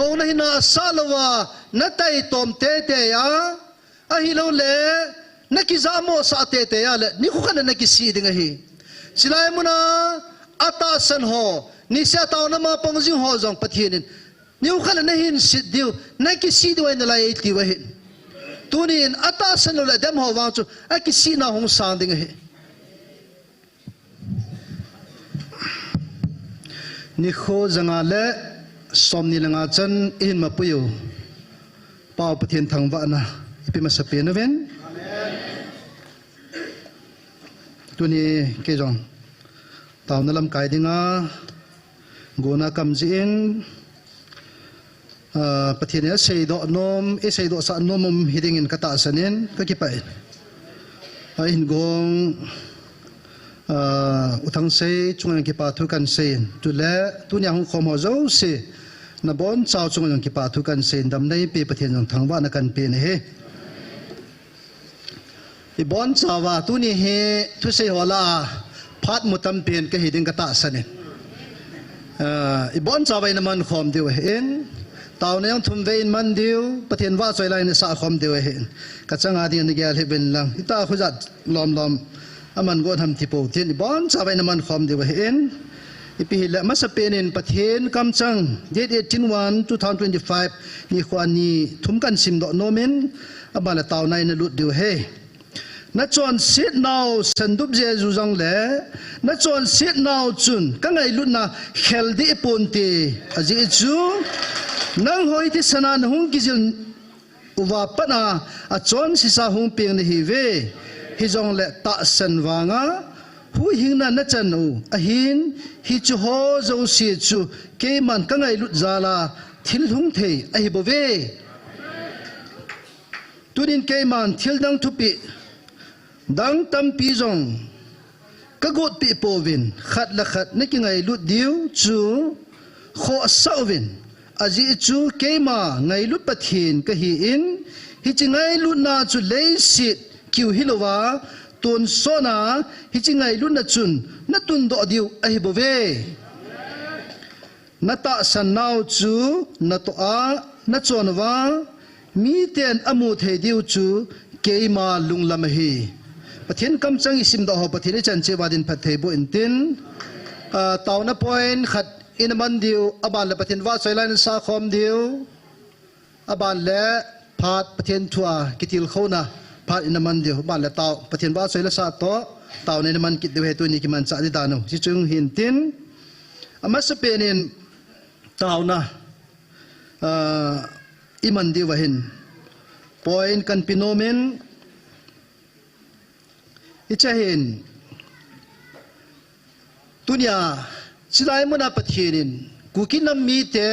kau na hina salawa na tay tom tete ya ahilo le nakizamo sa tete ya le ni ko kana nakisi dinga hi silay mo na atasan ho ni siya tao na mga pangjing ho jong pathinin ni ko kana nahin sidiu nakisi diwa na lai ti wa hin tunin atasan le dem ho wa chu akisi na hong sang dinga hi ni kho janga le som ni langa chan in ma puyo pau pathian thangwa na ipi masape na ven tuni ke jong taw na lam kai dinga gona kamji in pathian ya sei do sa nom hiding in kata sanin ka kipai in gong utang sei chung ki pa thu kan sein tu le tu nya hong khom ho zo se na bon chao chung ki pa thu kan sein dam nei pe pathian jong thangwa na kan pe ne he i bon chawa tu ni he thu sei hola phat mutam pen ka hiding ka ta sanin i bon chawa na man khom diu hen taw na yang thum vein man diu pathian wa choi lai na sa khom diu hen ka changa di ni gyal he ben lang ita khuzat lom aman gon ham tipo tin bon chabai naman khom de hen ipi la masapenin pathen kamchang date 18/1 2025 ni khwani thumkan sim do nomen abala taw nai na lut de he na chon sit now sandup je zu jong le na chon sit now chun ka ngai lut na healthy ponte aji chu nang hoi ti sanan hung gizil uwa pana a chon sisa hung peng ni hi ve hi jong le ta san wanga hu hing na na chan u a hin hi chu ho zo si chu ke man ka ngai lut zala thil hung the a hi bo ve tunin ke man thil dang thupi dang tam pi jong ka got pi povin khat la khat ne ki ngai lut diu chu kho sawin aji chu ke ma ngai lut pathin ka hi in hi chi ngai lut na chu le sit kiu hilowa tun sona hi chi ngai lut na chun na tun do diu a hi bo ve na ta san nau chu na to a na chon wa mi ten amu the diu chu ke ma lung lam hi pathin kam chang isim do ho pathin chan che wadin phathei bo intin taw na point khat in man diu aban le pathin wa soilan sa khom diu aban le phat pathin thua kitil khona phat in man diu ban le taw pathin wa soila sa to taw ne man kit de he tu ni ki man cha di dano si chung hin tin ama sa penin taw na iman diu wa hin point kan pinomen ichahin tunia silai muna pathinin kukinam mi te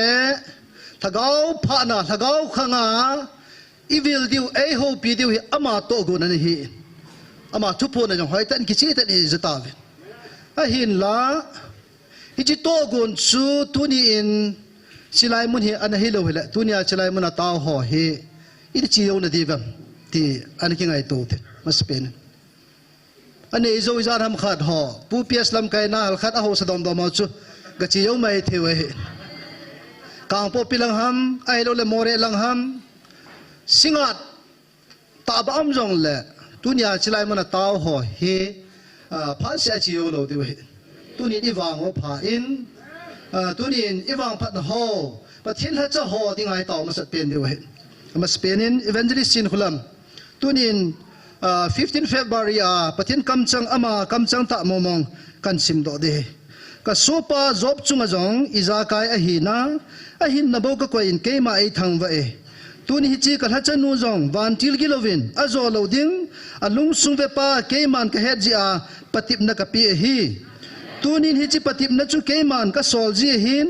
thagau phana thagau khanga evil diu a ho pi diu ama to go na hi ama thupo na jong hoitan ki chi tan i zatawe a hin la hi chi to gon chu tuni in silai mun hi an hi lo hela tunia silai muna taw ho hi i chi yo na divam ti an ki ngai to te maspen ane zo izar ham khat ho pu pias lam kai na khat a ho sadom do ma chu ga chi yo mai thewe kang po pilang ham ai lo le more lang ham singat ta ba am jong le tunia chilai mana taw ho he pha sia chi yo lo de we tuni ni wang ho pha in tunin i wang phat ho pathin ha cha ho dingai taw ma sat pen de we ma spenin evangelist sin khulam tunin 15 February pathin kamchang ama kamchang ta momong kan sim do de ka sopa job chunga jong iza kai a hi na a hin na bo ka ko in ke ma ai thang wa e tuni hi chi ka ha chanu jong van til gilovin a zo lo ding a lung sung ve pa ke man ka het ji a patip na ka pi hi tunin hi chi patip na chu ke man ka sol ji hin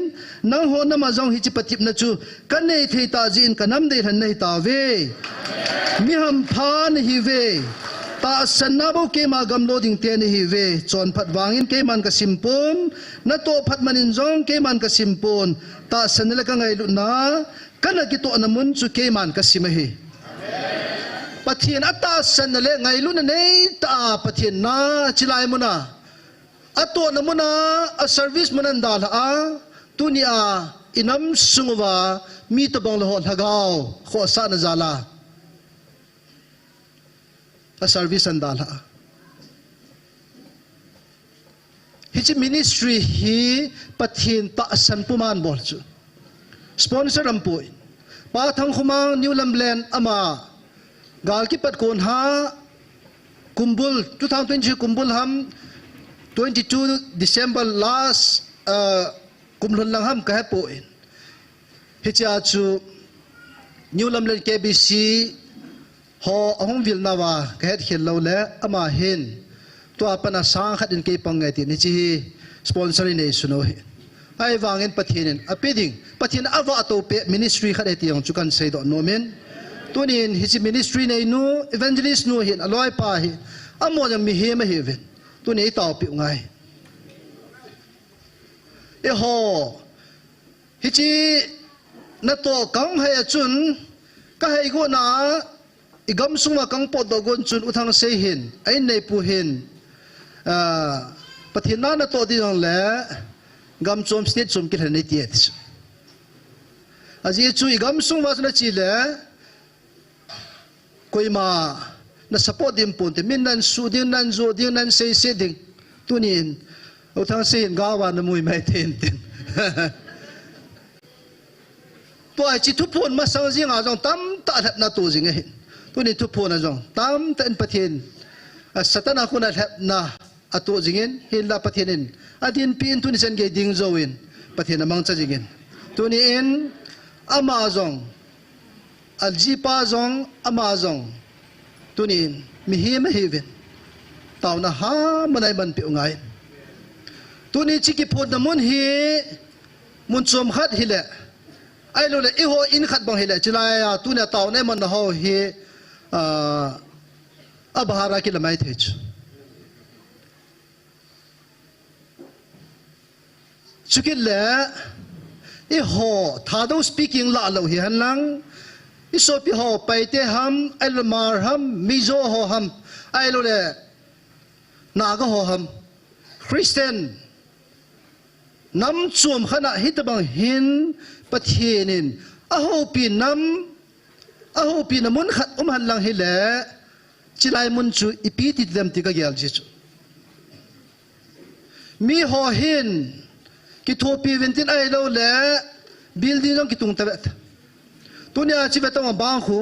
nang ho na ma jong hi chi patip na chu kan nei thei ta ji in kanam de han nei ta ve mi ham phan hi ve ta sanna bo ke ma gam loading te ni hi ve chon phat wangin ke man ka simpon na to phat manin jong ke man ka simpon ta sanla ka ngai lu na kana ki to na mun chu ke man ka sim hi pathian ata sanle ngai lu na nei ta pathian na chilai mu na ato na mu na a service manan dal a tunia inam sungwa mi to bang lo thagao kho sa na zala a service andala hi ministry hi pathin ta san puman bol chu sponsor ampoi pa thang khumang new lamland ama gal ki pat kon ha kumbul 2020 kumbul ham 22 December last kumlun lang ham ka po in hi cha chu new lamland KBC ho ahong vil nawa ka het khel lo le ama hin to apana sang khat in ke pangai ti ni chi sponsor ni suno hi ai wangin pathinin apiding pathin awa to pe ministry khat eti ang chukan sei do nomen tunin hi chi ministry nei nu evangelist nu hin aloi pa hi amo jam mi he ma he ven tuni taw pi ngai e ho hi chi na to kang hai chun ka hai go na igam suma kang pot do gon chun uthang sei hin ai nei pu hin pathina na to di jong le gam chom state chom ki hne ti et aji chu igam sung was na chi le koima na support dim pon te min nan su ding nan zo ding nan sei se ding tunin uthang sei hin ga wa na mui mai ten ten to ai chi thu pon ma sang jing a jong tam ta na tu jing he tunin thu pon a jong tam ten pathin satana khuna na atu jingin hin la pathinin adin pin tuni sen ge ding zoin pathina mang cha jingin tuni in amazon aljipa zong amazon tuni mi hi ma hiven taw na ha manai man pi ngai tuni chiki phod na mun hi mun chom khat hi le ai lo le i ho in khat bang hi le chilaya tuni taw ne man ho hi abhara ki lamai thech chukile i ho thado speaking la lo hi hanlang i so pi ho paite ham elmar ham mizo ho ham ai lo le naga ho ham christian nam chum khana hitabang hin pathienin a ho pi namun khat hanlang hi le chilai mun chu ipi ti dem ti ka gyal ji chu mi ho hin ki thopi ventin ai lo le building jong ki tung ta vet tunia chi vetong bang khu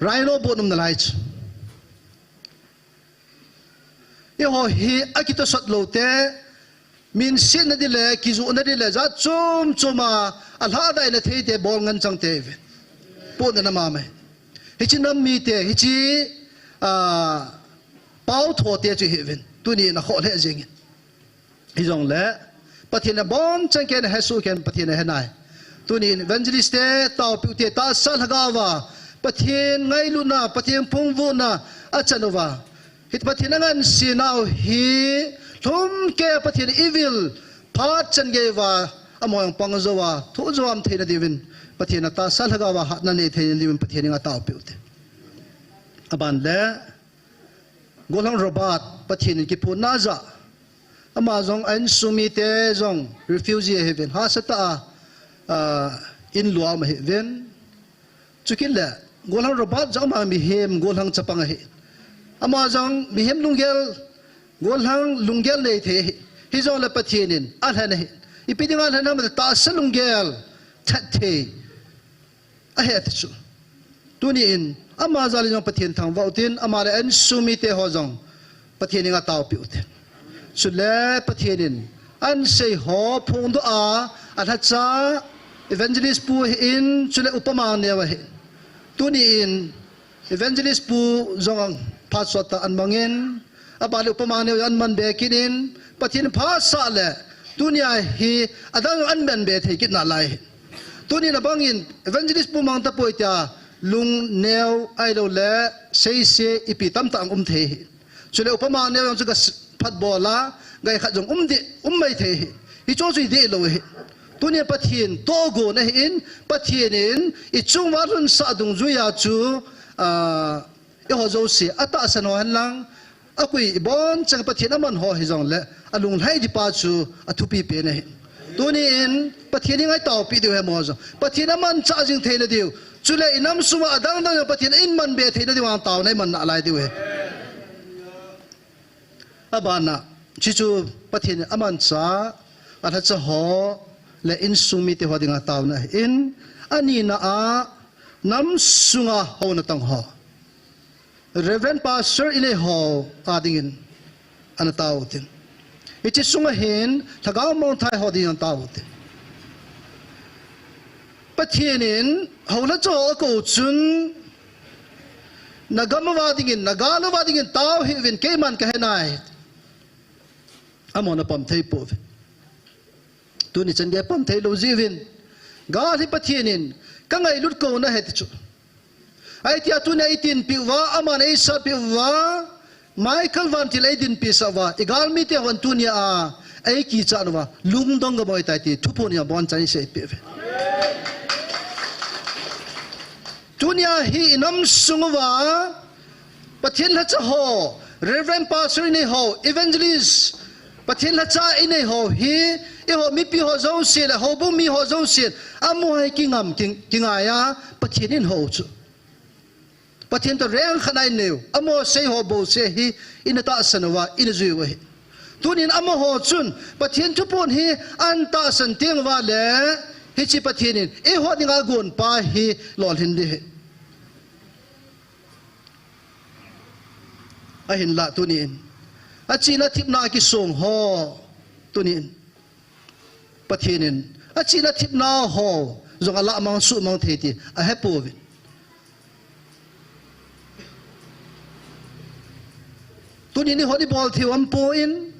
raino bonum na lai chu e ho hi akito sot lo te min sin na dile ki zu na dile za chum chuma alha dai na thei te bol ngan chang te ve po na ma mai hi chi nam mi te hi chi pau tho te chu hi ven tuni na kho le jing hi jong le pathina bon chang ken hasu ken pathina henai tuni evangelist te taw pi te ta sal hagawa pathin ngai lu na pathin phung vu na achanova hit pathina ngan sinau hi thum ke pathin evil phat chan ge wa amoyang pangzowa thu zowam theina divin pathina ta sal hagawa hat na ne thein divin pathina nga taw pi te aban le golang robat pathin ki phu na za amazon an sumi te zong refugee heaven ha sata in luam heaven chukilla golang robat jang ma mi hem golang chapang he amazon mi hem lungel golang lungel nei the hi zong la pathinin alhan he ipidinga alhan ma ta salungel that the a he chu tuni in amazali jong pathin thang vautin amare an sumi te ho jong pathininga taw pi ute sule pathinin an sei ho phung do a athacha evangelist pu in sule upama ne wa he tuni in evangelist pu zong phasota an mangin abale upama ne an man be kinin pathin pha sa le dunia hi adang an ben be thei kit na lai tuni na bangin evangelist pu mang ta poita lung neo ai lo le sei se ipi tam ta ang the sule upama ne yang chuka phat bola gai khat jong mai the hi cho chui de lo he tunia pathin to go na in pathin in I chung wa run sa dung zu ya chu e ho zo si ata sano han lang akui bon chang pathin aman ho hi jong le alung hai di pa chu athupi pe ne tu ni in pathian ni ngai tau pi deu he mo zo pathian man cha jing the na deu chule inam suma adang dang pathian in man be the na deu ang tau nai man na lai deu he abana chichu pathian aman cha atha cha ho le in sumi te hodinga tau na in ani na a nam sunga ho na tang ho Reverend Pastor ile ho adingin ana tau tin ichi sunga hin thagao mong thai ho ding tau tin pathianin ho la cho ko chun nagama dingin nagalo dingin tau hi vin ke man ka henai amona pam thei po tu ni chan ge pam thei lo jivin ga hi pathianin ka ngai lut ko na het chu ai tia tu nei tin piwa aman ei sa piwa Michael van til ei din pisa wa igal mi te wan tu ni a ei ki cha no wa lung dong ga moi tai ti thu pon ya bon chai se pe tu ni a hi nam sung wa pathian la cha ho Reverend Pastor ni ho evangelist pathian la cha ini ho hi e ho mi pi ho zo se la ho bu mi ho zo se amo hai ki ngam king aya pathian in ho chu pathian to reng khanai neu amo sei ho bo se hi in ta sanwa in zui wa hi tunin amo ho chun pathian chu pon hi an ta san teng wa le hi chi pathian in e ho dinga gon pa hi lol hin de a hin la tunin a china thip na ki song ho tunin pathianin a china thip na ho zong ala mang su mang the ti a hepo vi tunin ni hodi bol thi am po in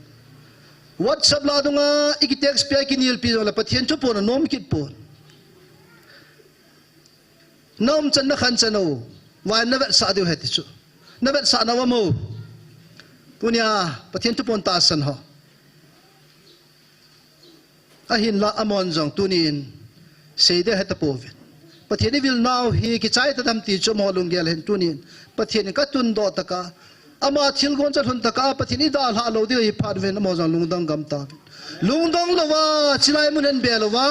WhatsApp la dunga iki text pe ki nil pi la pathian chu pon nom kit pon nom chan na khan chano wa na vet sa deu het chu na vet sa na wa mo tunia pathian chu pon ta san ho a hin la amon jong tunin sei de het po vet pathian vil now hi ki chai ta dam ti chu mo lung gel hen tunin pathian ka tun do taka ama thil gon cha thun taka pathian da la lo de hi phat ven mo jong lungdang gam ta lungdang lo wa chilai mun hen be lo wa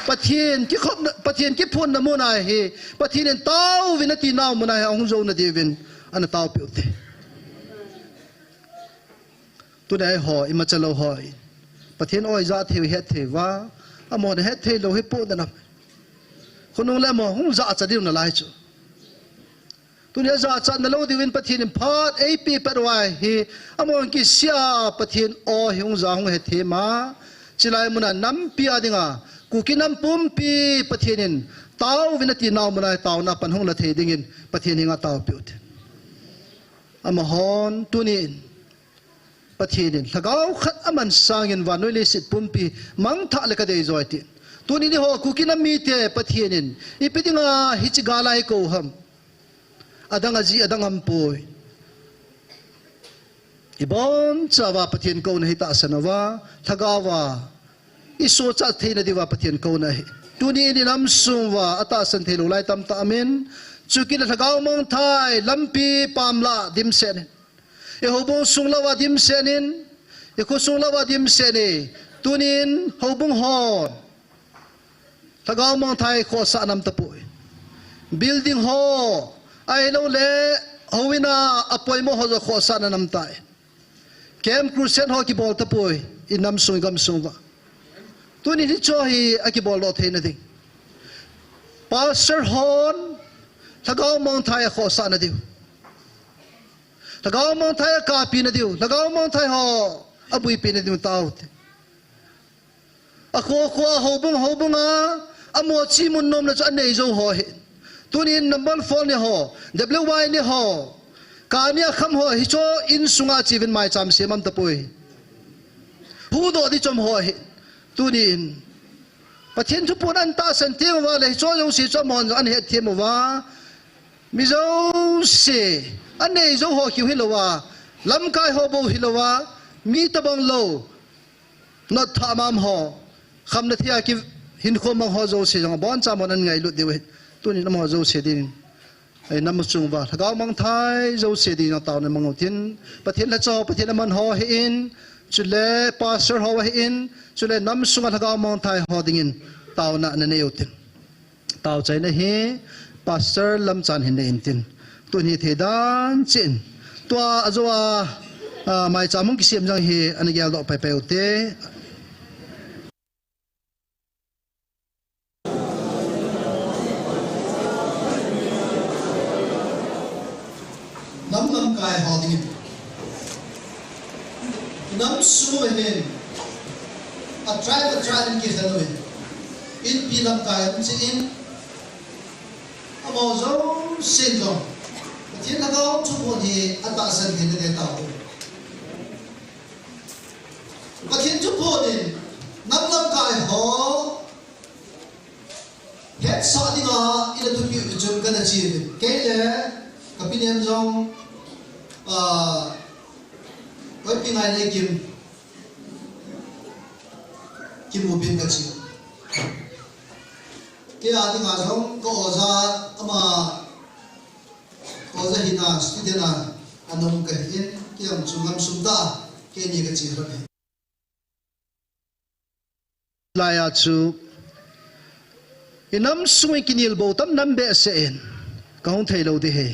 pathian ki phun na mo na he pathian tau vin ti naw mo na ong zo na de vin an tau pe te tu dai ho ima chalo ho pathian oi za the he the wa amo de he the lo hi po da na khonung le mo hung za cha diu na lai chu tu ne za cha na lo di win pathian phat ap parwai hi amo ki sia pathian o hung za hung he the ma chilai muna nam pia dinga kukinam pumpi pathianin tau vinati naw muna tau na pan hung la the dingin pathian hinga tau piut ama hon tunin pathianin lagaw khat aman sangin wanoi le sit pumpi mang tha le ka dei zoiti tunin ho kukinam mi te pathianin ipidinga hichigalai ko ham adanga ji adangam poi ibon chawa pathian ko nahi ta sanawa thagawa iso cha theina diwa pathian ko nahi tuni ni nam sumwa ata san thelo lai tam ta amen chukila thagaw mong thai lampi pamla dim sen e hobong sunglawa dim senin e ko sunglawa dim sene tunin hobong hon thagaw mong thai ko sa nam ta poi building ho ai lo le howina apoi mo ho zo kho sa na nam tai kem cruisen ho ki bol ta poi in nam sung gam sung wa tu ni cho hi a ki bol lo the na ding pastor hon thagaw mong thai kho sa na diu thagaw mong thai ka pi na diu thagaw mong thai ho abui pi na diu tau a kho ho bung a amo chi mun nom na cha nei zo ho he tunin number 4 ni ho wy ni ho kamia kham ho hi cho in sunga chivin mai cham semam tapoi hu do di chom ho hi tunin pathian thu pon an ta san te wa le cho yo si cho mon an he the mo wa mi zo se an nei zo ho ki hi lo wa lam kai ho bo hi lo wa mi tabang lo not thamam ho kham na thia ki hin kho mang ho zo se jang bon cha mon an ngai lu de we tunin mo zo se din ai nam chung ba thagaw mang thai zo se din taw na mang tin pathian la cho pathian man ho hi in chule pastor hawa in chule nam sunga thagao mong thai hodingin tau na na neutin tau chai na hi pastor lam chan hin in tin tun hi thedan chin tua azwa mai chamung ki siam jang hi anigyal do pai pai utte nam kai hodingin nam su hen a try in ki halo in pi nam kai am chi in amo zo sin lo thiên là cao chúc mừng thì anh ta sinh thì để tạo và thiên chúc mừng thì năm năm cái họ hết sợ đi ngờ ít là tụi mình chụp cái gì cái lẽ cái pin em trong với pin này này kim một pin cái gì cái là đi ngờ trong có ra mà có ra hình à student à anh ông cái in cái ông chung ngắm sum ta cái gì cái gì rồi lại à chú in năm sum cái nhiều bộ tâm năm bé sẽ in cái ông thầy lâu đi hè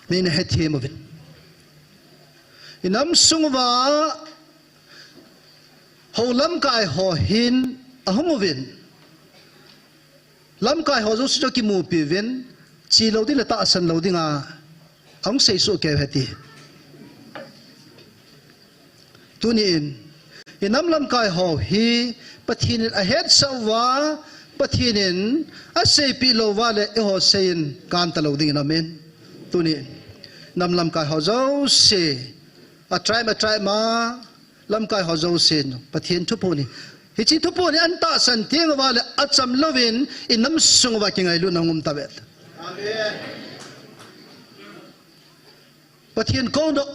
nên hết thêm một việc in năm sum và hầu lắm cái họ hin à không một việc lắm cái họ giúp cho cái mù bì viên chỉ lâu đi là ta sân lâu đi ngà ông xây số kêu hết đi tu nín năm lâm cái họ hi bắt thiên a hết sau và bắt thiên a xây pi lâu và lệ họ xây can ta lâu đi ngà men tu nín năm lâm cái họ giàu xây a try mà lâm cái họ giàu xây bắt thiên chụp hồn hi chỉ chụp hồn anh ta sân tiếng và lệ a chăm lovin in năm sung và kinh ngày luôn ngum ta bet Bà thiên công đó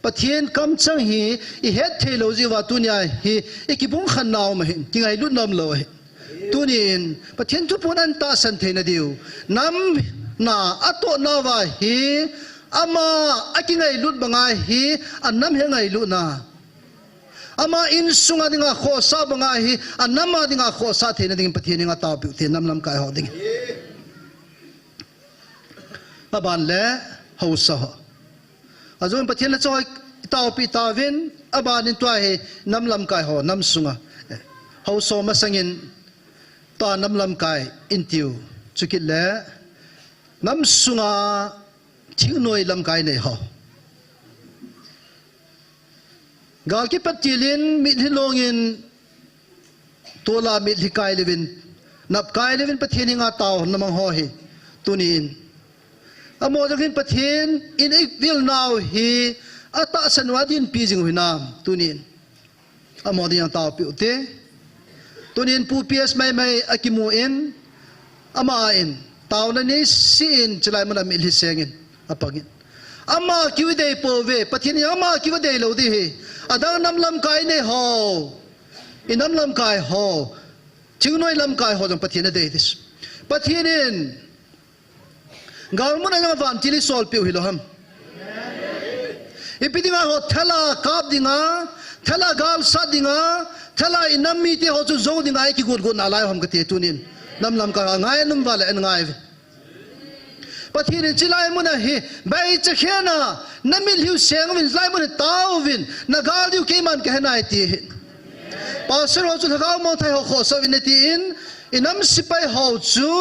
bà thiên cam chăng hi i hết thế lâu gì vào tu nhà hi i kí bung khăn nào mà hiện cái ngày lúc năm lâu tu nín bà thiên chụp bốn anh ta sanh thế này điều năm na ato na va hi ama cái ngày lúc bằng ngày hi anh năm hiện ngày lúc na ama in sunga dinga kho sa bằng ngày hi anh năm mà dinga kho sa thế này dinga bà thiên dinga tao biểu thế năm cái họ dinga bà bạn lẽ hậu sa azon pathian la choi tau pi ta vin aban in tua he nam lam kai ho nam sunga ho so ma sangin ta nam lam kai in tiu chukit le nam sunga thing noi lam kai nei ho gal ki patilin mit hilongin tola mit hikai levin nap kai levin pathian hinga tau namang ho hi tunin amo jakin pathin in ik vil now hi ata sanwadin pijing hinam tunin amo diang tao piute tunin pu ps mai akimu in ama in tao na ni sin chalai mana mil hisengin apagin ama kiwide po ve pathin ama kiwide lo di hi adang nam lam kai ne ho inam lam kai ho chingnoi lam kai ho jang pathin de dis pathinin gal mun anga van chili sol piu hi lo ham ipidinga ho thela kap dinga thela gal sa dinga thela inam mi te ho chu zo dinga ki gut gut na lai ham ka te tunin nam lam ka ngai num wala en ngai pathin chilai mun a hi bai cha khena namil hiu seng win lai mun taw win na gal diu ke man ka nai ti pastor ho chu thagau mo thai ho kho so win ti in inam sipai ho chu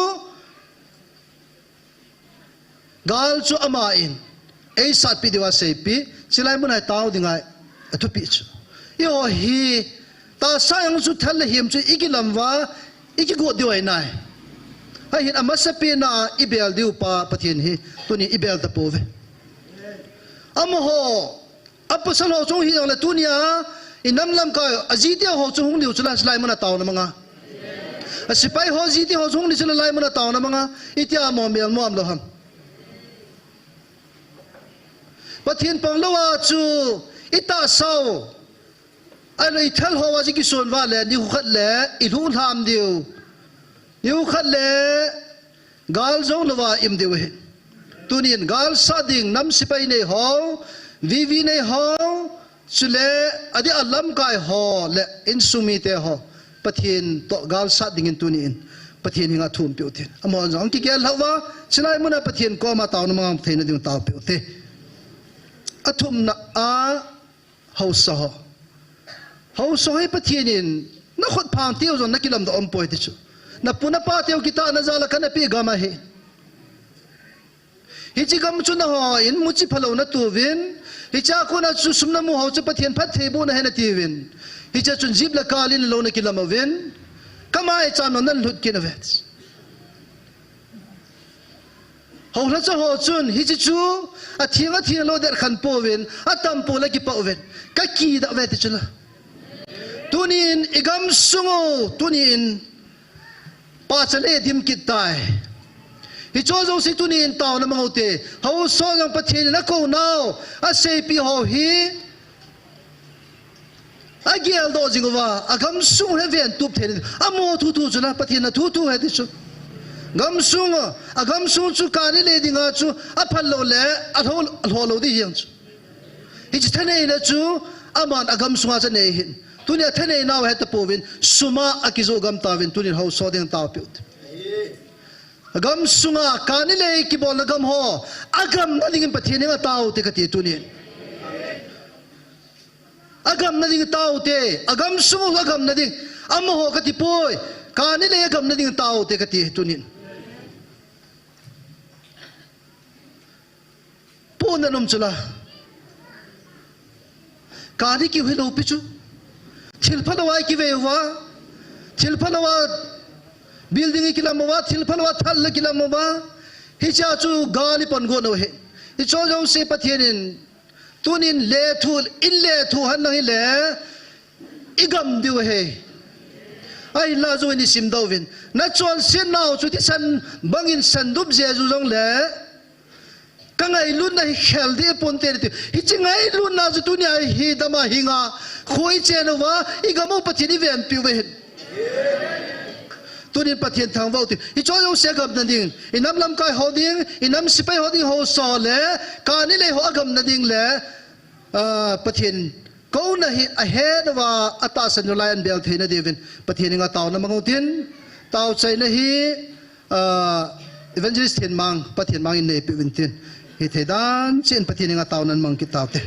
gal chu ama in ei sat pi diwa sei pi silai mun ai taw dingai atu pi chu yo hi ta sayang chu thal him chu ikilam wa iki go diwai nai hai hin amasa pi na ibel diu pa pathin hi tuni ibel ta pove am ho apasal ho chung hi la tunia inam lam ka ajitia ho chung diu chula silai mun taw na manga asipai ho jiti ho chung ni chula lai mun taw na manga itia mo mel mo am lo ham pathin panglawa chu ita sau ai thal ho wa ji ki son wa le ni khat le I lu tham diu ni khat le gal zo lawa im diu he tunin gal sa ding nam sipai nei ho vivi nei ho chule adi alam kai ho le insumi te ho pathin to gal sa dingin tunin pathin hinga thum pe uthin amon jong ki gel hawa chilai muna pathin ko ma taw na ma theina ding taw pe uthe athum na a hausa ho hausa he pathinin na khot phang teu zon na kilam da om poi ti chu na puna pa teu kita na zala kana pi gama he hi chi gam chu na ho in mu chi phalo na tu win hi cha ko na chu sum na mu ho chu pathian phat thei bu na he na ti win hi cha chun jib la kalin lo na kilam win kama e cha non na lut kin vet ho na cha ho chun hi chi chu a thiang lo der khan po win a tam po la ki pa win ka ki da vet chu la tunin igam sungo tunin pa chale dim kitai hi cho zo si tunin taw na mangote ho so yang pathin na ko now a sei pi ho hi a gel do jingwa agam sung he ven tup the amo thu thu chuna pathin na thu thu he chu gam sung agam sung chu ka ni le dinga chu a phal lo le a thol lo di hiang chu hi chi thane na chu aman agam sunga cha nei hin tunia thane now he ta povin suma akizo gam tawin tunin ho so ding taw pi agam sunga kanile ki bol agam ho agam na ding pathin nga taw te ka ti tunin agam na ding taw te agam sunga agam na ding am ho ka ti poi kanile agam na ding taw te ka ti tunin pona nom chula kani ki hilo pichu thilphalawa ki vewa thilphalawa building ki lamawa thilphalawa thal ki lamawa hi cha chu gali pon go no he hi cho jo se pathianin tunin le thul in le thu han nang le igam diu he ai la zo ni sim dawin na chon sin naw chu ti san bangin sandup je ju jong le kangai lun na khel de pon te hi chingai lun na ju tunia hi dama hinga khoi chenwa igamo pathini ven pi we tunin pathian thang vau ti hi cho yo se gam na ding inam lam kai hoding inam sipai hoding ho so le kani le ho agam na ding le pathian ko na hi ahead wa ata san lion bel theina devin pathian nga taw na mangotin taw chai na hi evangelist hin mang pathian mang in ne pi wintin hi thedan chen pathian nga taw nan mang ki taw te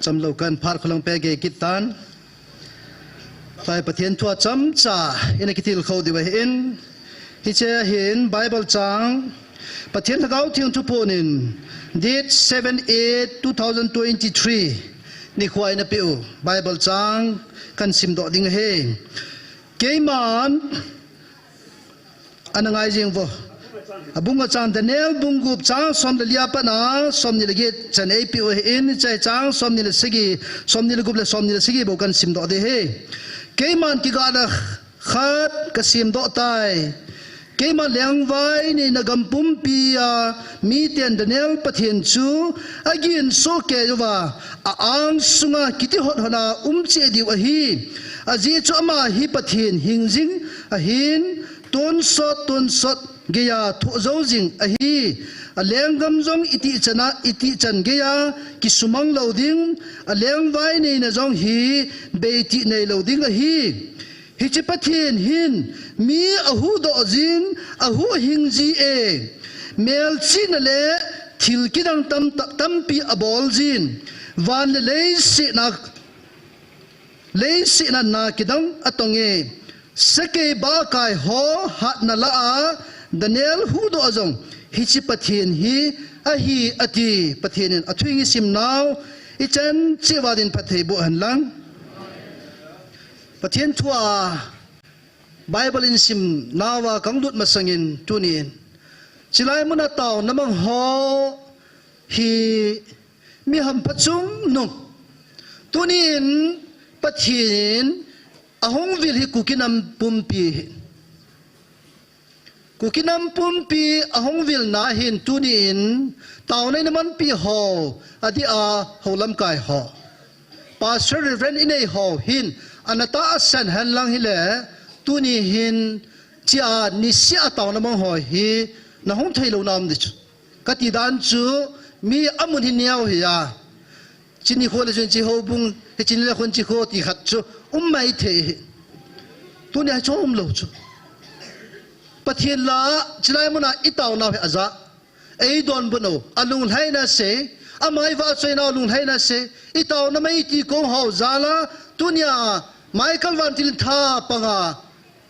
cham lo kan phar kholong pe ge kitan tai pathian thua cham cha ina kitil kho diwa in hi che hin bible chang pathian thagau thiang thu ponin date 7/8/2023 ni khwai na piu bible chang kan sim do ding he keiman anangai jing vo abunga chang Daniel bungup chang som le liapa na som ni legi chan ei pi in chai chang som ni le sigi som ni le gup le som ni le sigi bo kan sim do de he keiman ki ga da khat ka sim do tai keiman leng vai ni na gam pum pi a mi ten Daniel pathian chu agin so ke wa a ang sunga kiti hot hona che di wa hi a ji chu ama hi pathian hingjing a hin ton sot geya thu zo jing a hi a lengam jong iti chan geya ki sumang loading a leng vai nei na jong hi beiti nei loading a hi chi pathin hin mi a hu do jin a hu hing ji e mel chin le thil kidang tam pi a bol jin van le si na kidang atonge sake ba kai ho hat na la a Daniel hu do azong hi chi pathian hi a hi ati pathian a thuing sim naw i chan chewadin pathei bo han lang pathian thua bible in sim nawa kanglut masangin tunin chilai muna taw namang ho hi mi ham pachum no tunin pathian ahong vil hi kukinam pumpi กูกินน้ำปุ่มปีหงวิลนาหินตุนีอินเต่าในน้ำมันปีหออดีอาหอลำกายหอปาสเตอร์เรนอินเอหอหินอันนั้นตาสันหันลังฮิเลตุนีหินจีอานิสิอาเต่าน้ำมันหอฮีน้าหงไทยโลนามดิชกัติดานจูมีอามุนหินเนียวฮียาจินิโคเลจนจีโฮบุงเฮจินิเลคนจีโคตีขัดจูไม่เทตุนีให้ชมโลจูปะเทียนละจิไลมุนาอิตาวนาเพอซาไอดอนบุโนอลุงไทยนะเสอามายว่าสวยนาลุงไทยนะเสอิตาวนาไม่ตีกงหาวซาลาตุนียไมเคิลวันติลท่าปังา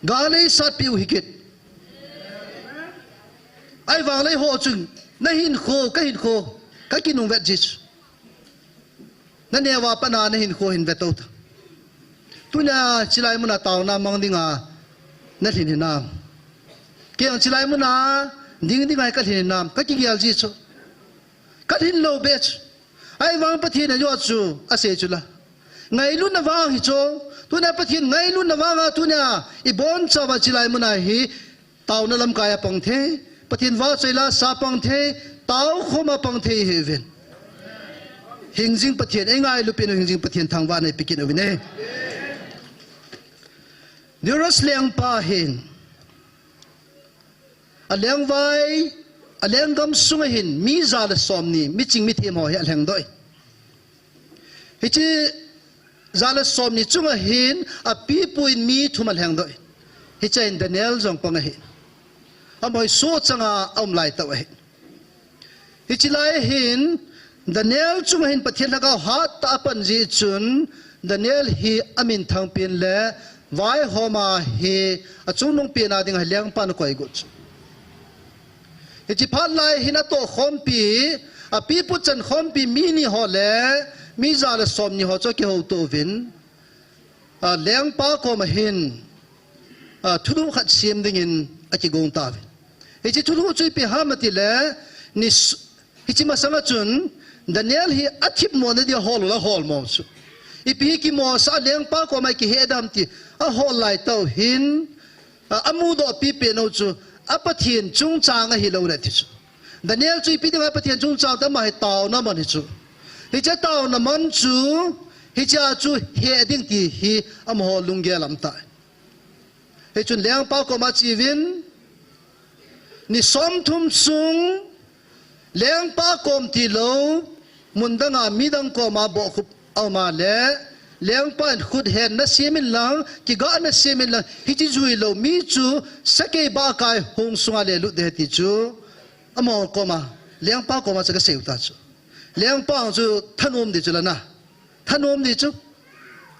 กาเลสัตปิวฮิกิตไอวางเลยหัวจึงนั่นหินโคก็หินโคก็กินนุ่งเวจิสนั่นเนี่ยว่าปนานั่นหินโคหินเวตุตตุนียจิไลมุนาตาวนามังดิงานั่นหินนามเกี่ยงจิไลมุนาดิ้งดิ้งไงกัดหินน้ำกัดกิเกียลจีจูกัดหินโลเบชไอ้วางปะเทียนยอดจูอาเซจุละไงลุ่นนวางฮิจูตัวนี้ปะเทียนไงลุ่นนวางตัวนี้อีบอนชาวจิไลมุนาฮีเต่านลำกายปังเทปะเทียนว่าใจละสาปังเทเต่าขมาปังเทเฮเวนหิงจิงปะเทียนไอ้ไงลุเป็นหิงจิงปะเทียนทางวันในปิกินเอาไว้เน่เดี๋ยวรัสเลียงปาเห็นอเลี้ยงไว้อเลี้ยงกำสุงหินมีซาลสอมนี่มิจิงมิเทียมหอยอเลี้ยงด้วยฮิจิซาลสอมนี่จุงหินอปีปุยมีทุมาเลี้ยงด้วยฮิจิอินเดเนลจงปังหินอมอยโซจังอาอมไลตัวหินฮิจิไลหินเดเนลจุงหินปะเทียนแล้วก็ฮัตตาปันจีจุนเดเนลฮีอามินทางเปลี่ยนเล่ไว้หอมาฮีจุงนงเปลี่ยนอาดิงเลี้ยงปานกวยกุศฮิจิพัดไลหินาโตขมปีอปีปุจันขมปีมีนี่หอเลมีซาลสอมนี่หอจะเกี่ยวตัววินเลี้ยงป้าก็มาหินทุลุขัดเสียมดิ่งอากิกงตาวินฮิจิทุลุช่วยปีหามาติเลนิสฮิจิมาสังจุนดานิเอลฮีอาทิบมอนเดียฮอลละฮอลมอนสุอีปีกิมอสาเลี้ยงป้าก็มากิเฮดัมตีฮอลไลเต้าหินอามูดอปีเปนเอาจูอาปะเทียนจงจางฮิโลเรติจูดานิเอลจุยปีเดียวอาปะเทียนจงจางแต่มาให้เต่าน้ำมันฮิจูฮิจะเต่าน้ำมันจูฮิจะจูเฮดิ้งตีฮิอมหอลุงเกลัมตายฮิจุนเลี้ยงป้าก็มาจีวินนิสอมทุ่มซุงเลี้ยงป้าก็มตีโลมุนดังอามีดังก็มาบอกขุบเอามาเล่เลี้ยงป้าขุดเห็นนัสเสียมินหลังกิกานัสเสียมินหลังฮิจิจุยโลมีจูสเกย์บ้ากายหงสุงาเลลุเดติจูอมอก็มาเลี้ยงป้าก็มาจะกเสียวตาจูเลี้ยงป้าจูท่านอมดิจูละนะท่านอมดิจู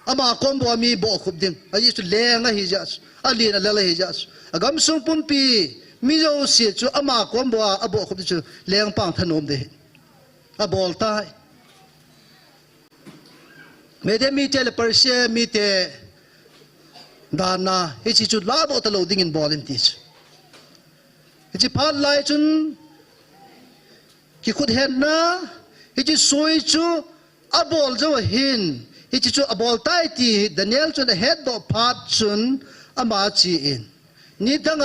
อามาคมบัวมีบอกขุบดิ่งอายุจูเลี้ยงอะฮิจัสอาลีนอะเลฮิจัสอากำสุงปุ่มปีมีโยเสียจูอามาคมบัวอาบอกขุบดิจูเลี้ยงป้าท่านอมดิอาบอลตายไม่ได้มีเจลเปอร์เซียมีแต่ดานาฮิจิจุดลาบอตโลดิ้งอินบอลอินติชฮิจิพัดไลจุนกิขุดเห็นนะฮิจิสวยจูอับบอลจะว่าหินฮิจิจูอับบอลใต้ตีดานิเอลจุนเฮดดอพัดจุนอามาจีอินนี่ทั้ง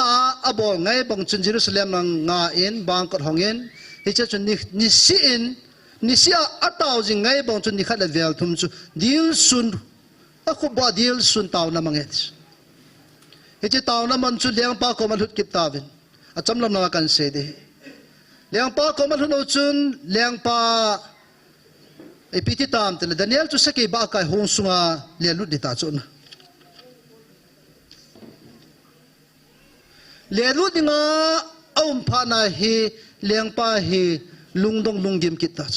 อับบอลไงบางจุนเยรูซาเล็มงาอินบางกอดหงอินฮิจิจุนนิสิอินนิสิอาอัตเอาจิงไงบางจุนนิขัดเลเวลทุ่มจูดีลซุนอะคุบดีลซุนตาวน้ำมังเอติฮิจิตาวน้ำมันจุนเลี้ยงป้าก็มาหลุดกิบตาวินอาจำลำนากันเสด็จเลี้ยงป้าก็มาหลุดเอาจุนเลี้ยงป้าไอพิธีตามแต่ละดานิเอลจุสกีบ้ากายหงสุงาเลี้ยงลุดดิตาจุนเลี้ยงลุดดิงาเอาพานาฮีเลี้ยงป้าฮีลุงดงลุงยิมกิตัส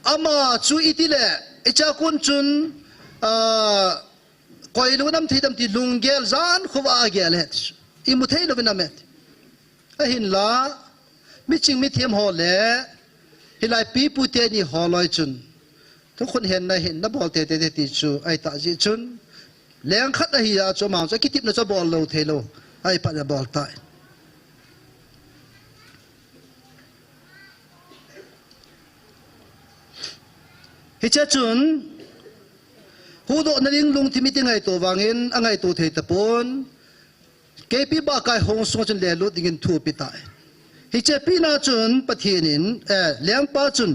อามาจูอิติเลไอจากุนจุนคอยลุงน้ำที่ดำที่ลุงเกลจานขวาเกลเฮตอิมุทัยลุบินาเมตหินละมิจิงมิเทียมหอเล่ฮิไลปีปูเตนี่หอลอยจุนทุกคนเห็นนะเห็นนับบอลเตะติจูไอตาจิจุนเลี้ยงขัดอะฮิยาจอมาจะคิดทิพย์นะจะบอลโลเทโลไอปัญญาบอลตายฮิจจุน hu do na ring lung thimi tingai to wangin angai to thei tapon kepi ba kai hong sung chun le lu dingin thu pitai hi che pi na chun pathienin leng pa chun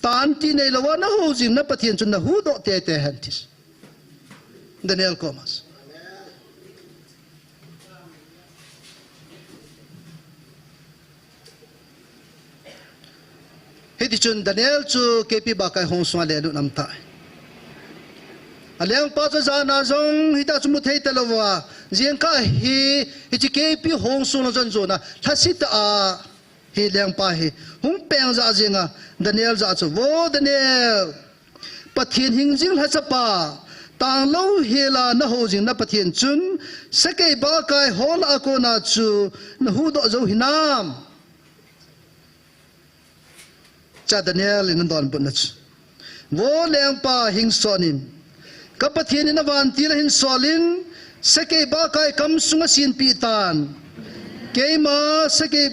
tan ti nei lawa na ho jing na pathien chun na hu do te te hantis Daniel Comas hiti chun Daniel chu kepi ba kai hong sung le lu nam tai aleng pa cha na zong hita chu mu thei talawa jiang ka hi chi kepi hong sung na jon zo na thasit a hi leng pa hi hung peng za jinga Daniel za chu wo Daniel pathian hing jing ha chapa tang lo hela na ho jing na pathian chun sakai ba kai hol a ko na chu na hu do zo hinam cha Daniel in don bun na chu wo leng pa hing sonin ka pathian in awan ti la hin solin sakai ba kai kam sunga sin pi tan keima sakai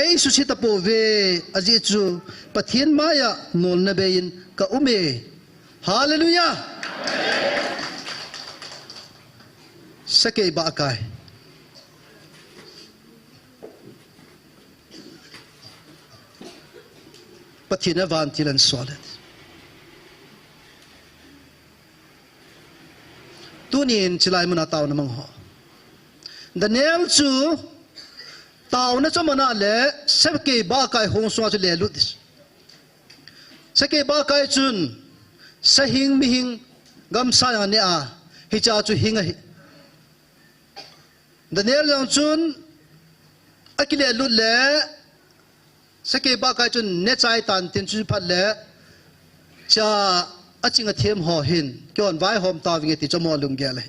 ei su sita po ve aji chu pathian maya nol na bein ka ume hallelujah sakai ba kai pathian awan ti lan solet tunin chilai muna taw namang ho Daniel chu taw na chamana le sabke ba kai hong swa chu le lutis sake ba kai chun sahing mihing gam sa ne a hi cha chu hinga hi Daniel yang chun akile lut le sake ba kai chun ne chai tan tin chu phat le cha achinga them ho hin kyon vai hom ta winge ti chomo lung gele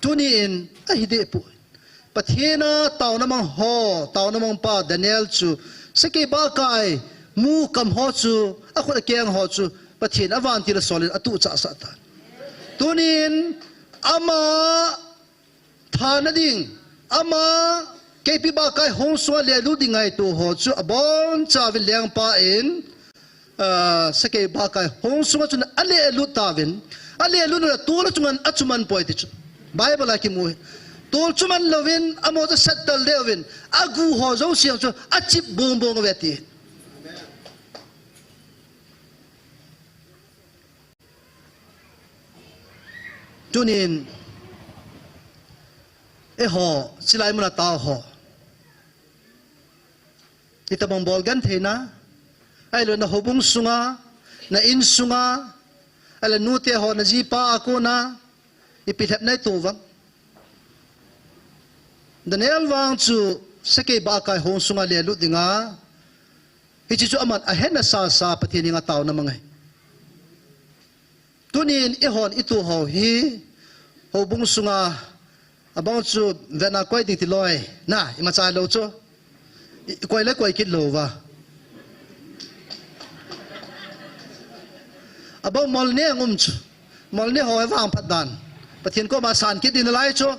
tuni in a hi de pu pathena taw namang ho taw namang pa Daniel chu sake ba kai mu kam ho chu a khot keng ho chu pathin awan ti la solin atu cha sa ta tunin ama thana ding ama kepi ba kai hong swa le lu dingai tu ho chu abon cha vi leng pa in sake ba kai hong swa chu ale lu tawin ale lu na tu la chungan achuman poiti chu bible ki mu tul chuman lovin amo cha settle lewin agu ho zo siang chu achip bong bong weti tunin e ho silai muna ta ho ita bang bol gan thena ai lo na hobung sunga na in sunga ala nute ho na ji pa ako na ipithap nai tu wang Daniel wang chu sake ba kai hong sunga le lu dinga hi chu aman a hen na sa pathini nga taw na mangai tunin ihon itu ho hi ho bung sunga abang chu vena koi ding ti loi na ima cha lo chu koi le koi kit lo wa abang mol ne ngum chu mol ne ho wang phat dan pathin ko ma san kit din lai chu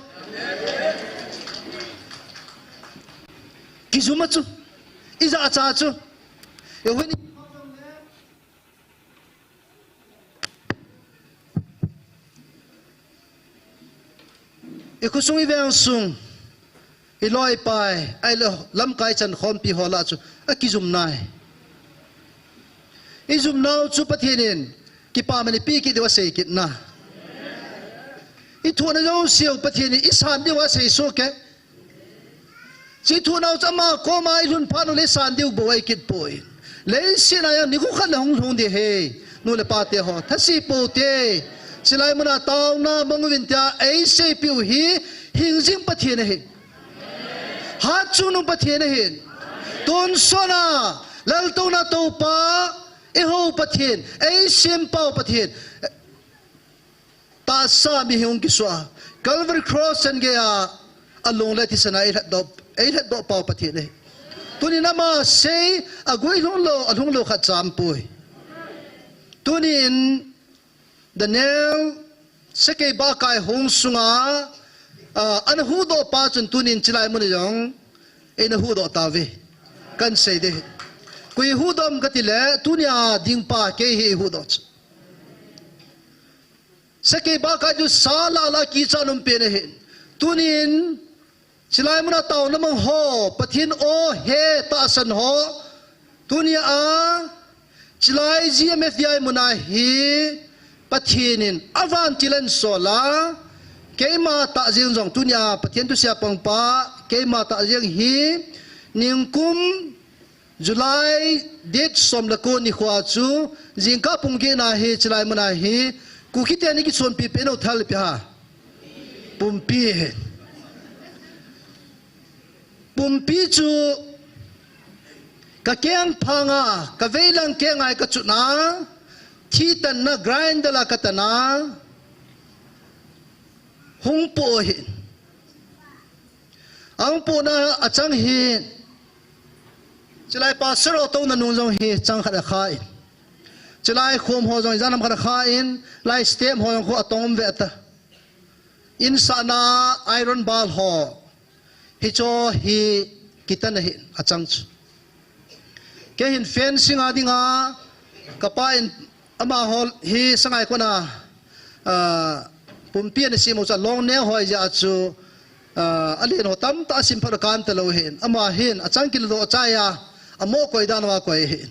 kizuma chu iza acha chu e weni ikusung iveng sung iloi pai ai lo lam kai chan khom pi hola chu akizum nai izum nau chu pathinin ki pa mani pi ki dewa sei kit na I thua na zo siêu pathini isan dewa sei so ke si thua nau chama ko mai lun phanu le san deu boi kit poi le sin aya ni ku khan hong hong de he nu le pa te ho thasi po te silai muna taw na mangwin tia ai se piu hi hingjing pathian he ha chu nu pathian he ton sona lal to na to pa e ho pathian ai sim pau pathian ta sa mi hong ki swa Calvary cross and ge a along le ti sana ai do pau pathian he tuni nama sei agoi long lo khat cham pui tunin Daniel sake ba kai hong sunga an hu do pa chun tunin chilai mun yong ena hu do ta ve kan sei de kui hu dom katile tunia ding pa ke hi hu do sake ba ka ju sala la ki chanum pe ne he tunin chilai muna taw namang ho pathin o he ta san ho tunia a chilai gmfdi muna hi pathinin avan tilan sola keima ta jing jong tunia pathin tu sia pangpa keima ta jing hi ningkum July date som la ko ni khwa chu jingka pungge na hi chilai muna hi ku khite ni ki son pi pe no thal pi ha pumpi chu ka keng phanga ka veilang ke ngai ka chu na thi tan na grind la ka ta na hung po hi ang po na achang hi chilai pa sero to na nun jong hi chang khada khai chilai khom ho jong janam khada khain lai stem ho jong ko atom ve ta in sana iron ball ho hi cho hi kitan hi achang chu ke hin fencing adinga kapa in ama hol hi sangai ko na pumpi ne simo cha long ne hoi ja chu alin ho tam ta sim phar kan ta lo hin ama hin achang kil do cha ya amo koi dan wa koi hin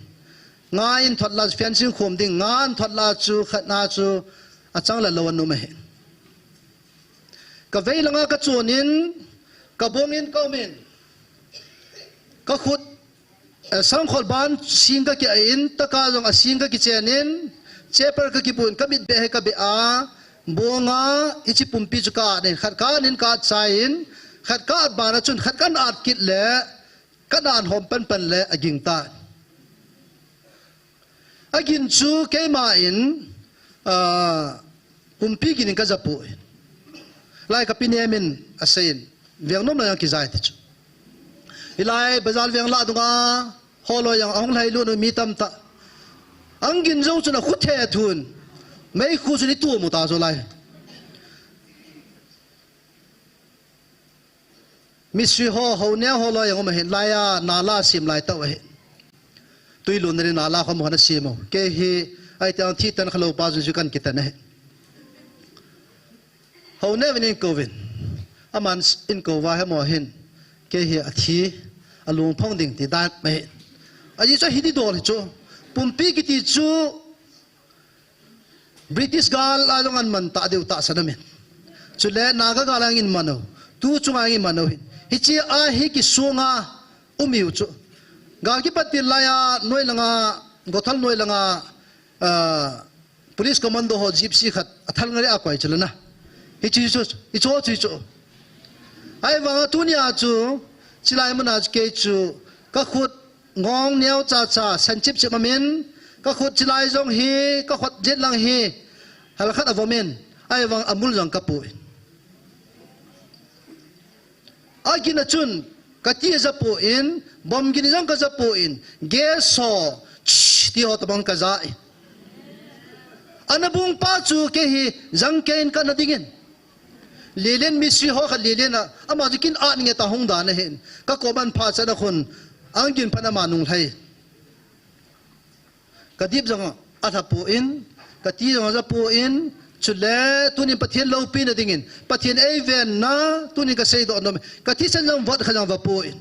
nga in thot la fencing khom ding ngan thot la chu khat na chu achang la lawan nu me hin ka veilanga ka chunin ka bongin kaumin ka khut sang khol ban singa ki ain taka jong a singa ki chenin cheper ka ki bun ka bit be he ka be a bonga ichi pumpi chu ka ne khat ka nin ka chain khat ka ba na chun khat kan at kit le ka dan hom pan pan le aging ta agin chu ke ma in pumpi ki nin ka japu lai ka pinemin asain viang nom la ki zai ti chu ilai bazal viang la dunga holo yang ong lai lu no mi tam ta angin zo chu na khu the thun mấy khu su ni tu mu ta zo lai mi sui ho ho ne ho lo yang ma hen lai ya na la sim lai ta wa he tui lu ne na la khom hana simo ke hi ai tang thi tan khalo pa ju kan kitan he ho ne vin ko vin aman in ko wa he mo hin ke hi a thi alung phong ding ti dat me aji cho hi di do le cho pumpi ki ti chu British gal along an man ta deu ta sanamen chule naga galang in mano tu chunga in mano hi chi a hi ki sunga umiu chu gal ki patil la ya noi langa gothal noi langa police commando ho gypsy khat athal ngari a kwai chulana hi chi chu ai wanga tunia chu chilai mana ke chu ka khut ngong neo cha cha sanchip che mamen ka khut chilai jong hi ka khot jet lang hi hal khat avomen ai wang amul jong kapu agina chun ka ti zapu in bom gini jong ka zapu in geso ti hot bang ka za anabung pa chu ke hi jang kein ka na dingin lelen misri ho kha lelen ama jikin a nge ta hong da na hen ka koban pha cha na khun angin phana manung thai kadip jang athapu in kati jang za pu in chule tunin pathian lo pi na dingin pathian even na tunin ka sei do no kati san jang vot khajang va pu in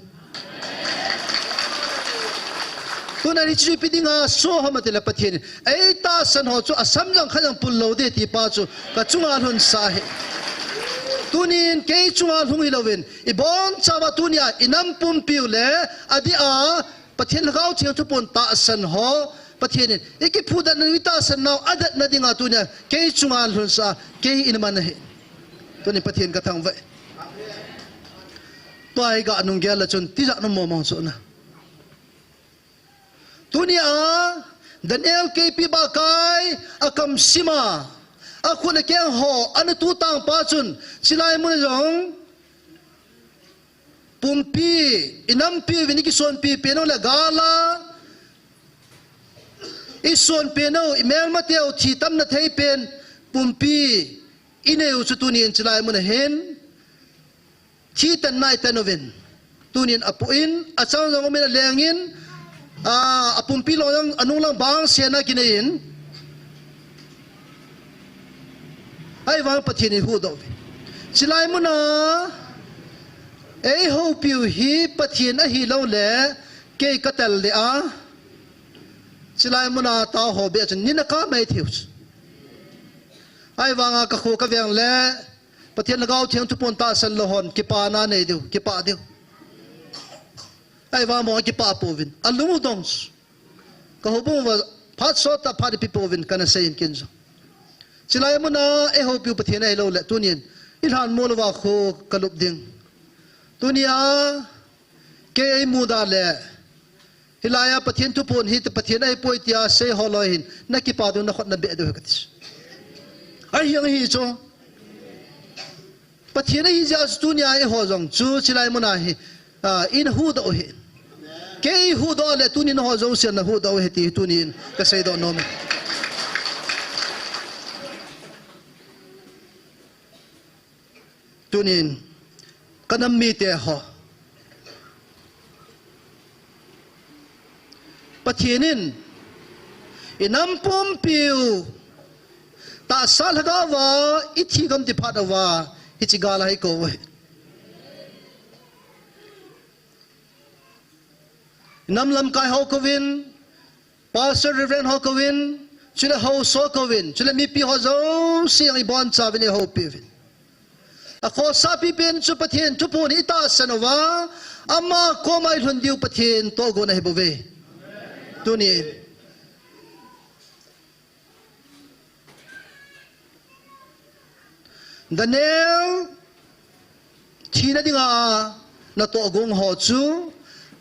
tuna ni chu pi dinga so hamatela pathian ei ta san ho chu asam jang khajang pul lo de ti pa chu ka chunga hun sa he tunin ke chunga hung hilowin ibon chawa tunia inam pum piu le adi a pathian gau chiang chu pon ta san ho pathian iki phuda na wita san naw adat na dinga tunia ke chunga hun sa ke inman he tunin pathian ka thang vai toy ga nung gel chun ti ja no mo mo so na tunia Daniel KP ba kai akam sima aku nak yang ho anu tu tang pacun silai mun jong pumpi inam pi vini ki son pi peno la gala ison peno email mateo thi tam na thei pen pumpi ineu chu tunin silai mun hen thi tan nai tanovin tunin apuin achang jong men lengin apumpi lo yang anung lang bang sena kinein ai wang pathian hi hu do chilai muna ei ho piu hi pathian a hi lo le ke katel le a chilai muna ta ho be chen ni na ka mai thiu ai wanga ka khu ka veng le pathian lagau thiang tu pon ta san lo hon ki pa na nei deu ki pa deu ai wa mo ki pa povin alu dongs ka ho bu wa phat so ta phat pi povin kana sein kin zo chilai muna e ho piu pathian ai lo le tunin ilhan mo lo wa kho kalup ding tunia ke ai mu da le hilaya pathian tu pon hi te pathian ai poitia se holohin na ki pa du na khot na be do katis ai yang hi cho pathian hi ja tunia ai ho jong chu chilai muna hi in hu do hi ke hu do le tunin ho jong se na hu do he ti tunin ka sei do no me tunin kanam mi te ho pathianin inam pum piu ta sal ga wa ithi gam ti phat wa ichi gala hi ko nam lam kai ho kovin pastor reverend ho kovin chule ho so kovin chule mi pi ho zo siang i bon cha vin ho pi vin a kho sa pi pen chu pathian tu pon ita sanova amma ko mai hlun diu pathian to go na he bove tuni Daniel thina dinga na to gong ho chu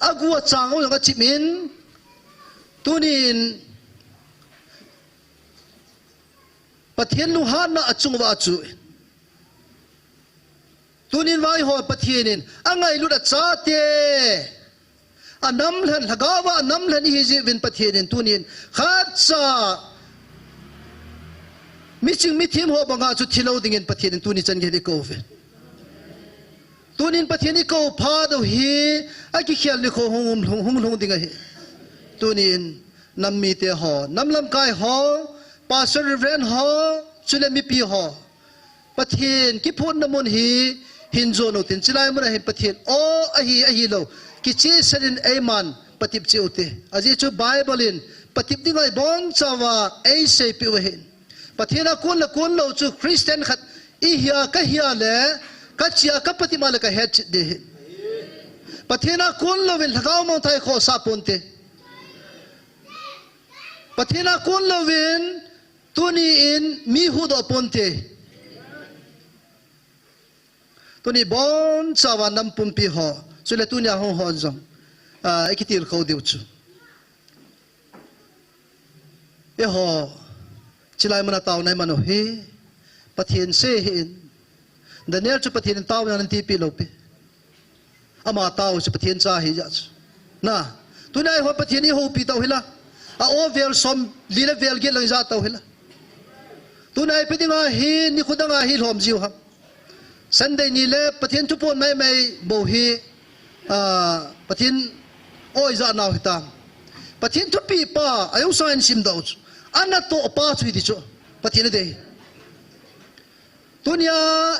agua chang o ga chimin tunin pathian lu han na achung wa chu tunin vai ho pathianin angai lu da cha te anam hlan hagawa anam hlan hi ji vin pathianin tunin khat cha miching mithim ho banga chu thilo dingin pathianin tuni chan ge ko ve tunin pathiani ko pha do hi aki khial ni kho hung dinga hi tunin nammi te ho namlam kai ho pastor reverend ho chule mi pi ho pathian ki phun namon hi hinzo no tin chilai mun hi pathian o ahi lo ki chi sarin aiman patip chi ute aji chu bible in patip dingai bon chawa ai se pi we hin pathiana kun lo chu christian khat i hia ka hia le ka chia ka patima le ka het de pathiana kun lo vil thagau mo thai kho sa ponte pathiana kun lo win tuni in mi hu do ponte tuni bon chawa nam pumpi ho chule tunia ho ho jong ikitil kho deu chu e ho chilai mana taw nai mano he pathian se hin Daniel chu pathian taw nan ti pi lo pe ama taw chu pathian cha hi ja na tunai ho pathian hi ho pi taw hila a o vel som lila vel ge lang za taw hila tunai pe dinga hi ni khudanga hi hlom jiu ha Sunday ni le pathian tu pon mai bo hi pathian oi za naw hita pathian tu pi pa ayo sain sim daw ana to pa chui di cho pathian de tunia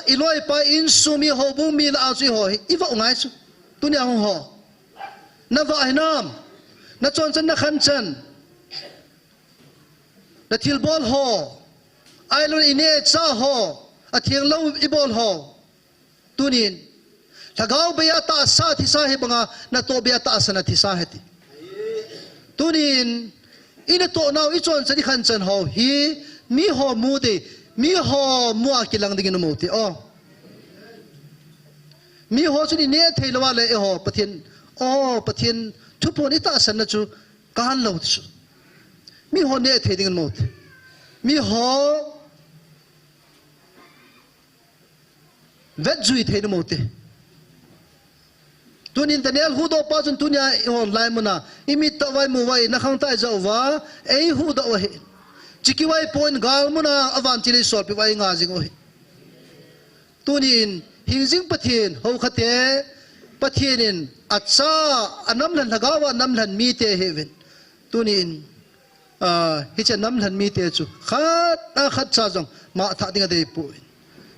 iloi pa in sumi ho bu mi la chui ho i va ngai chu tunia ho na va hinam na chon chan na khan chan na thil bol ho ai lo ine cha ho a thiang lo i bol ho tunin thagau be ta sa thi sa he banga na to be ta sa na thi sa he ti tunin ina to now i chon chani khan chan ho hi mi ho mu de mi ho mu a kilang ding no mo ti o mi ho chuni ne thei lo wa le ho pathian thu po ni ta san na chu kan lo chu mi ho ne thei ding mo ti mi ho vet zui thei no mo ti tunin Daniel hu do pa chun tunia on lai muna imi ta wai mu wai na khang tai zo wa ei hu do wa he chiki wai point gal muna awan chili sol pi wai nga jing o he tunin hingjing pathian ho khate pathianin acha anam lan lagawa nam lan mi te heaven tunin hi cha nam lan mi te chu khat cha jong ma tha tinga dei pu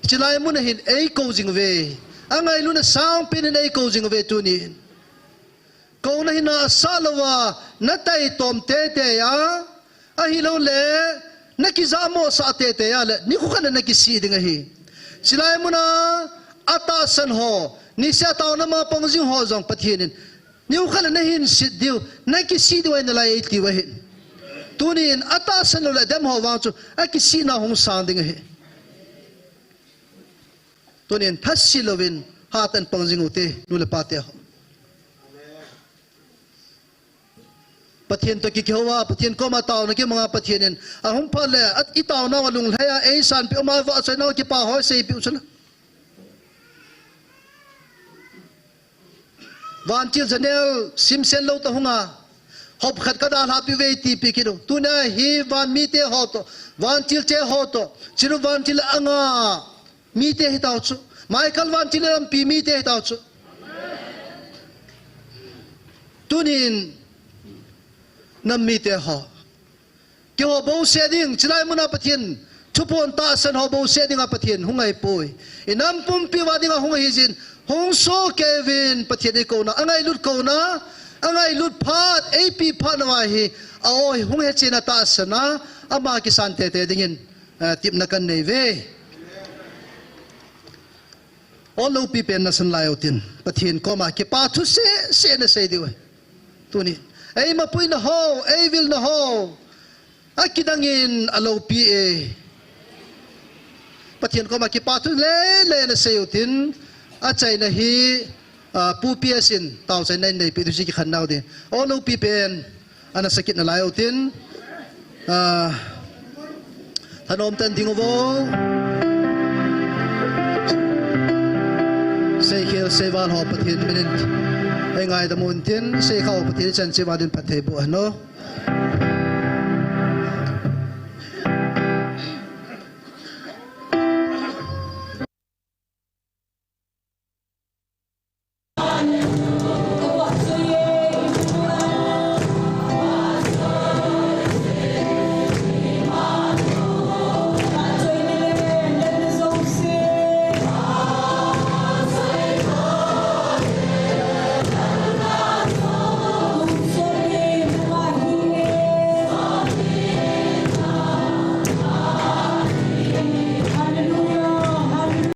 chilai mun hin ei ko jing ve angai lu na sang pin nei ko jing ve tu ni ko na hina salawa na tai tom te te ya a hi lo le na ki za mo sa te te ya le ni khu khana na ki si dinga hi chilai mun na ata san ho ni sa taw na ma pong jing ho jong pathin ni khu khana na hin sit diu na ki si diu na lai ti wa hin tunin ata san lo le dem ho wang chu a ki si na hong sang dinga hi tunin thasi lovin hatan pong jing ute nu le pa te ho pathian to ki khewa pathian ko ma taw na ki mga pathianin a hum pha le at itaw na walung haya e san pi ma va sa no ki pa ho se pi usala van til janel sim sen lo ta hunga hop khat ka dal happy ve ti pi ki do tuna hi van mi te ho to van til che ho to chiru van til anga mi te hi taw chu michael van til am pi mi te hi taw chu tunin nam mi te ho ki ho bo se ding chilai muna pathian thupon ta san ho bo se ding a pathian hungai poi inam pum pi wa ding a hungai hijin hong so kevin pathian ko na angai lut ko na angai lut phat ap phat na wa hi oi hung he chena ta sana ama ki san te te dingin tip na kan nei ve olo pi pen na san lai otin pathian ko ma ki pa thu se na se diwe tuni ei mapui na ho ei vil na ho akidangin alo pi e pathian ko ma ki pa thu le na se utin a chai na hi pu pi asin taw chai nai nei pi tu ki khan nau de olo pi pen ana sakit na lai utin thanom tan dingo vo sei khel seval ho pathian minin ai ngai da mun tin sei khau pathian chan che wa din pathe bu ano